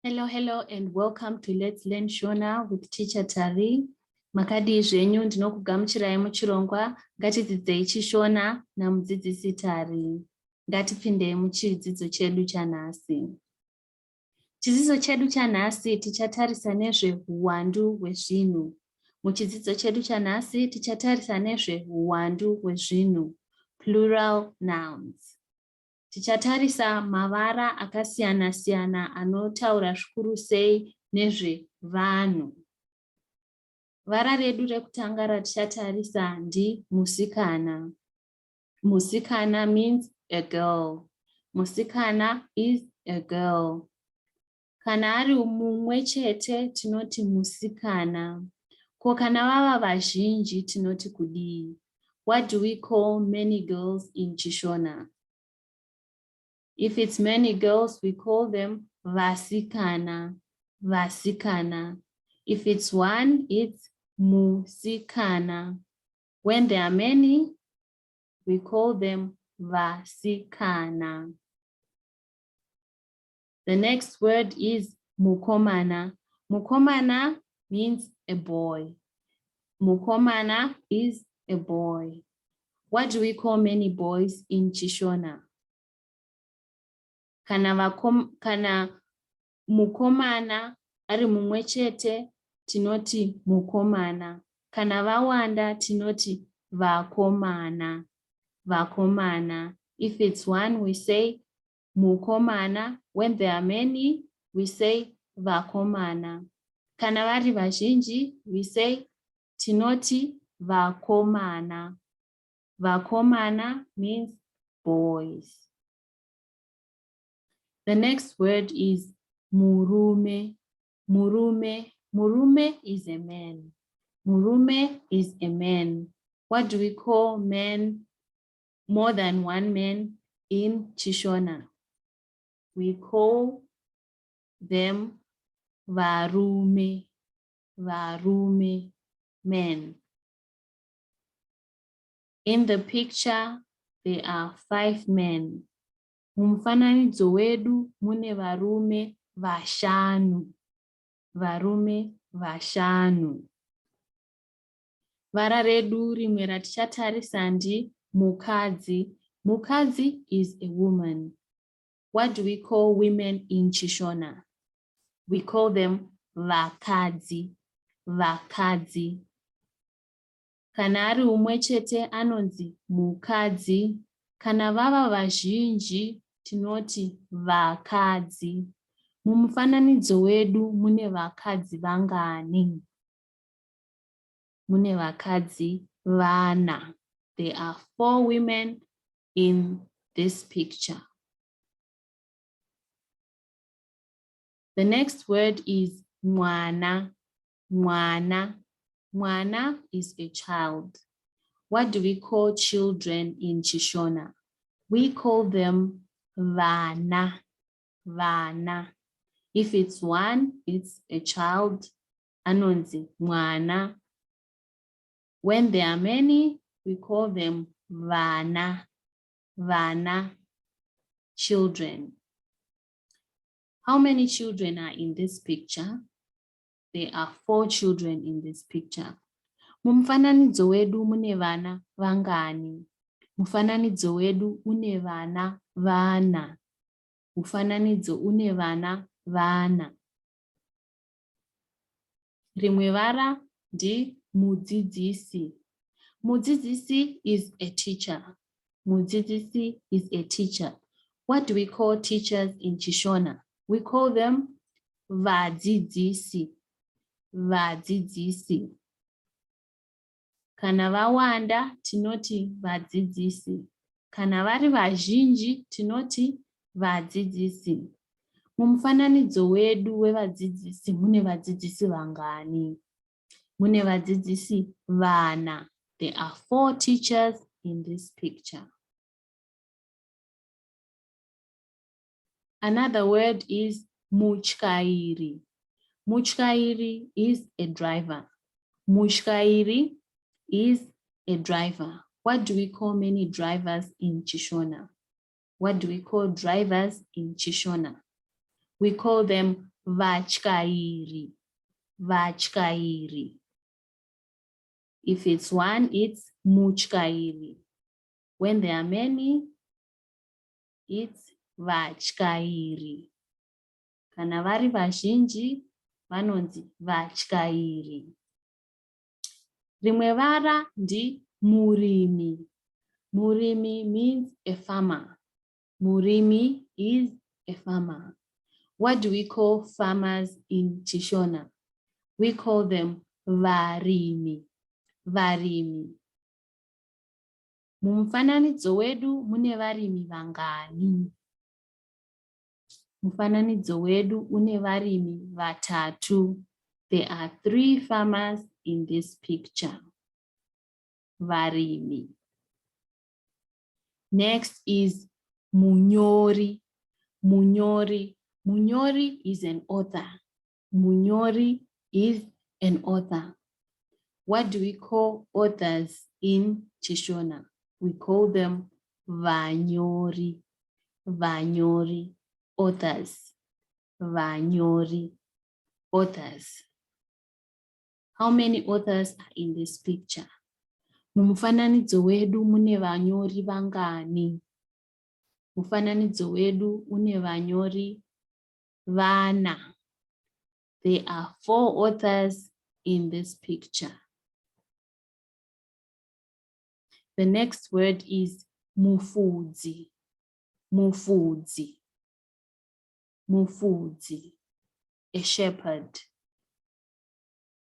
Hello, and welcome to Let's Learn Shona with Teacher Tari. Makadi zvenyu ndinokugamuchirai muchirongwa ngatidzidzei chishona namudzidzisi Tari. Ngatipindei muchidzidzo chedu chanhasi. Chidzidzo chedu chanhasi tichatarisa nezvehuwandu hwezvinhu. Muchidzidzo chedu chanhasi tichatarisa nezvehuwandu hwezvinhu, plural nouns. Tichatarisa mavara akasiyana-siyana anotaura zvikuru sei nezvevanhu. Vara redu rekutanga ratichatarisa ndimusikana. Musikana means a girl. Musikana is a girl. Kana ari mumwe chete tinoti musikana. Ko kana vava vazhinji tinoti kudii? What do we call many girls in Chishona? If it's many girls, we call them vasikana, vasikana. If it's one, it's musikana. When there are many, we call them vasikana. The next word is mukomana. Mukomana means a boy. Mukomana is a boy. What do we call many boys in Chishona? Kana mukomana ari mumwe chete tinoti mukomana. Kana vawanda tinoti vakomana. Vakomana. If it's one, we say mukomana. When there are many, we say vakomana. Kana vari vazhinji, we say tinoti vakomana. Vakomana means boys. The next word is murume. Murume. Murume is a man. Murume is a man. What do we call men, more than one man in Chishona? We call them varume. Varume, men. In the picture, there are 5 men. Mumufananidzo wedu mune varume vashanu. Varume vashanu. Vara redu rimwe ratichatarisa ndi mukadzi. Mukadzi is a woman. What do we call women in Chishona? We call them vakadzi. Vakadzi. Kana ari umwe chete anonzi mukadzi. Kana vava vazhinji tinoti vakadzi. Mumufananidzo wedu mune vakadzi vangani? Mune vakadzi vana. There are 4 women in this picture. The next word is mwana. Mwana. Mwana is a child. What do we call children in Chishona? We call them vana. Vana. If it's one, it's a child. Anonzi mwana. When there are many, we call them vana. Vana. Children. How many children are in this picture? There are 4 children in this picture. Mumufananidzo wedu mune vana vangani? Mufananidzo wedu une vana vana. Mufananidzo une vana vana. Rimwe vara ndi mudzidzisi. Mudzidzisi is a teacher. Mudzidzisi is a teacher. What do we call teachers in Chishona? We call them vadzidzisi. Vadzidzisi. Kana vawanda tinoti vadzidzisi. Kana vari vazhinji tinoti vadzidzisi. Mumufananidzo wedu wevadzidzisi mune vadzidzisi vangani? Mune vadzidzisi vana. There are 4 teachers in this picture. Another word is mutyairi. Mutyairi is a driver. Mutyairi is a driver. What do we call many drivers in Chishona? What do we call drivers in Chishona? We call them vatyairi, vatyairi. If it's one, it's mutyairi. When there are many, it's vatyairi. Kana vari vazhinji, vanonzi vatyairi. Rimwe vara ndi murimi. Murimi means a farmer. Murimi is a farmer. What do we call farmers in Chishona? We call them varimi. Varimi. Mumufananidzo wedu mune varimi vangani? Mufananidzo wedu une varimi vatatu. There are 3 farmers in this picture. Varimi. Next is munyori. Munyori. Munyori is an author. Munyori is an author. What do we call authors in Chishona? We call them vanyori. Vanyori. Authors. Vanyori. Authors. How many authors are in this picture? Mumufananidzo wedu mune vanyori vangani? Mufananidzo wedu une vanyori vana. There are 4 authors in this picture. The next word is mufudzi. Mufudzi. Mufudzi. A shepherd.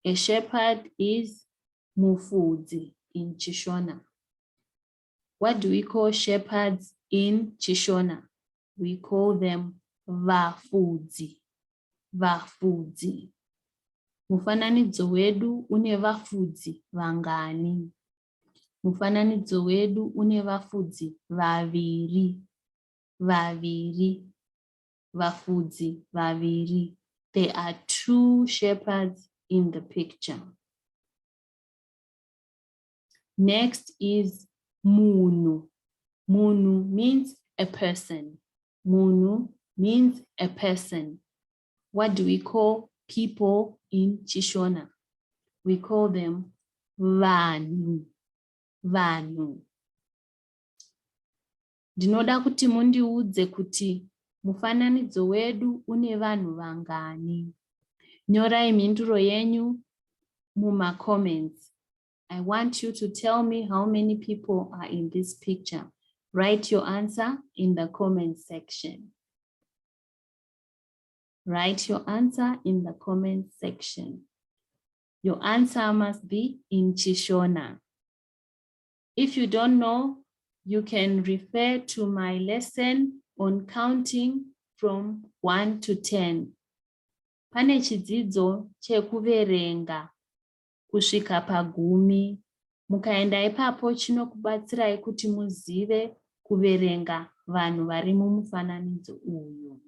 A shepherd is mufudzi in Chishona. What do we call shepherds in Chishona? We call them vafudzi. Vafudzi. Mufananidzo wedu une vafudzi vangani? Mufananidzo wedu une vafudzi vaviri. Vaviri. Vafudzi vaviri. There are 2 shepherds in the picture. Next is munu. Munu means a person. Munu means a person. What do we call people in Chishona? We call them vanhu. Vanhu. Ndinoda kuti mundiudze kuti mufananidzo wedu une vanhu vangani. Nyorai mhinduro yenyu muma comments. I want you to tell me how many people are in this picture. Write your answer in the comment section. Write your answer in the comment section. Your answer must be in Chishona. If you don't know, you can refer to my lesson on counting from 1 to 10. Pane chidzidzo chekuverenga kusvika pagumi. Mukaenda ipapo chinokubatsirai kuti muzive kuverenga vanhu vari mumufananidzo uyu.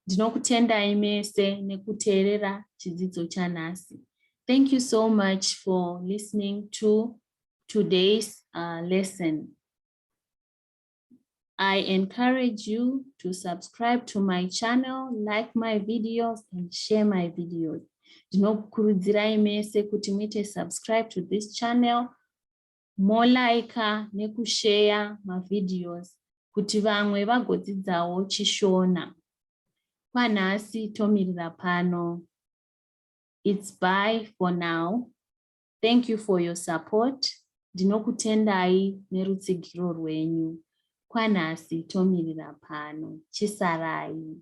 Ndinokutendai mese nekuteerera chidzidzo chanhasi. Thank you so much for listening to today's lesson. I encourage you to subscribe to my channel, like my videos, and share my videos. Ndinokurudzirai mese kuti muite subscribe to this channel, molaika nekushare my videos kuti vamwe vagodzidzawo Chishona. Kwanhasi tomirira pano. It's bye for now. Thank you for your support. Ndinokutendai nerutsigiro rwenyu. Kwanhasi tomirira pano. Chisarai.